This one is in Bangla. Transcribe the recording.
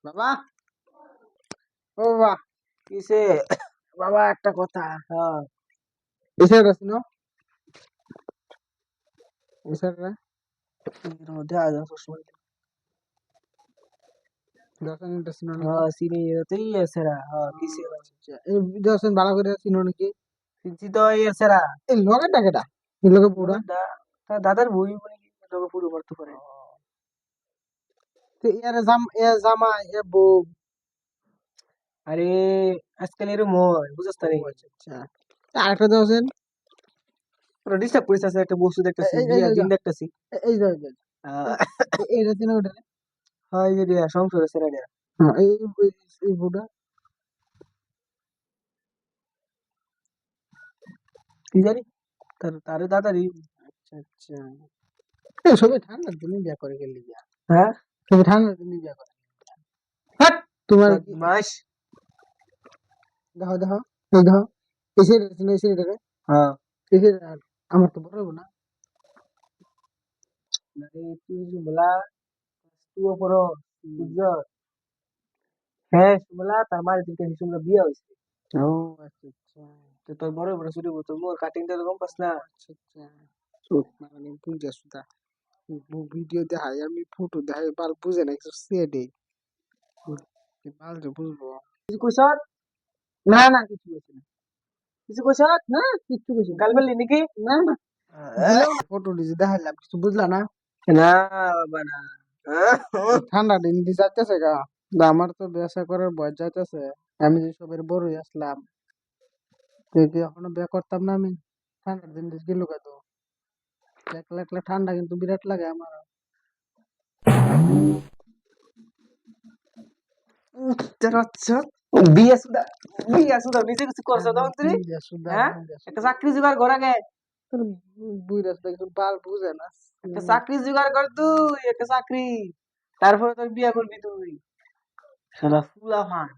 বাবা, ও বাবা, কিসে? বাবা একটা কথা। হ্যাঁ, এসে গেছি না? এসে রে, এর মধ্যে আজ সময়। দর্শন ইন্টারেস্ট না নাকি? হ্যাঁ, সিনে এতেই এসেরা। হ্যাঁ, কিসে? এই দর্শন ভালো করে চিনো নাকি? সিনছি তো এসেরা। এই লগের ডাকেটা, এই লগে পুরা। তার দাদার বই বলে কি লোকে পুরো করতে পারে। তো এ জামা এ বউ। আরে আজকাল এরম হয়, বুঝছ না রে? আচ্ছা, আরেকটা দর্শন। পুরো ডিস্টার্ব করিস আছে, একটা বস্তু দেখতেছি, এই এই বিয়া এই দিন দেখতেছি। এই এই এইটা চিনো ওটা? হ্যাঁ, এই যে দিয়া সংসার আছে রে। হ্যাঁ, এই বউটা। কি জানি? তার দাদারই। আচ্ছা আচ্ছা, এই সবাই ঠান্ডার দিনে বিয়া করে গেলি বিয়া। হ্যাঁ? সবাই ঠান্ডার দিনে বিয়া করে। হাট! তোমার কি বদমাশ! দেখো দেখো, এই দেখো, এসে চিনো এসে রে, হ্যাঁ। এসে আমার তো বড় হবো না। আরে তুই শুনলা, তুই পড়ো, বুঝছ? হ্যাঁ, শুনলা তার মায়ের দিনকে শুনলা বিয়ে হয়েছে। ও আচ্ছা আচ্ছা তো তোর বড় বড় ছুটি তোর মোর কাটিংটা এরকম পাস না। আচ্ছা আচ্ছা, চোখ মানে বুঝা সুদা ভিডিও দেখাই আমি ফটো দেখাই বাল বুঝে না কিছু সেডে বাল যে বুঝবো। কিছু কইস? না না কিছু বলছি না, কিছু কইস? না কিচ্ছু বলছি না, গাল ফেললি নাকি? না না বুঝলাম না, ফটো দিছি দেখাইলাম কিছু বুঝলা না। না বাবা না। এই ঠান্ডা দিন দিয়ে যাইতেছে গা, আমার তো ব্যবসা করার বয়স যাইতেছে, আমি যে সবের বড়ই আসলাম, তো কি এখনো বিয়ে করতাম না আমি? ঠান্ডার দিন দিয়ে গেল তো, একলা একলা ঠান্ডা কিন্তু বিরাট লাগে আমার। বিয়ে সুদা, বিয়ে সুদা নিজে কিছু করছো তখন তুই? বিয়া সুদা হ্যাঁ, বিয়া একটা সুদা চাকরি জোগাড় কর আগে। বুইরা সুদা কিছু বাল বুঝে না। একটা চাকরি জোগাড় কর তুই, একটা চাকরি। তারপরে তোর বিয়ে করবি তুই। শালা ফুলা মান।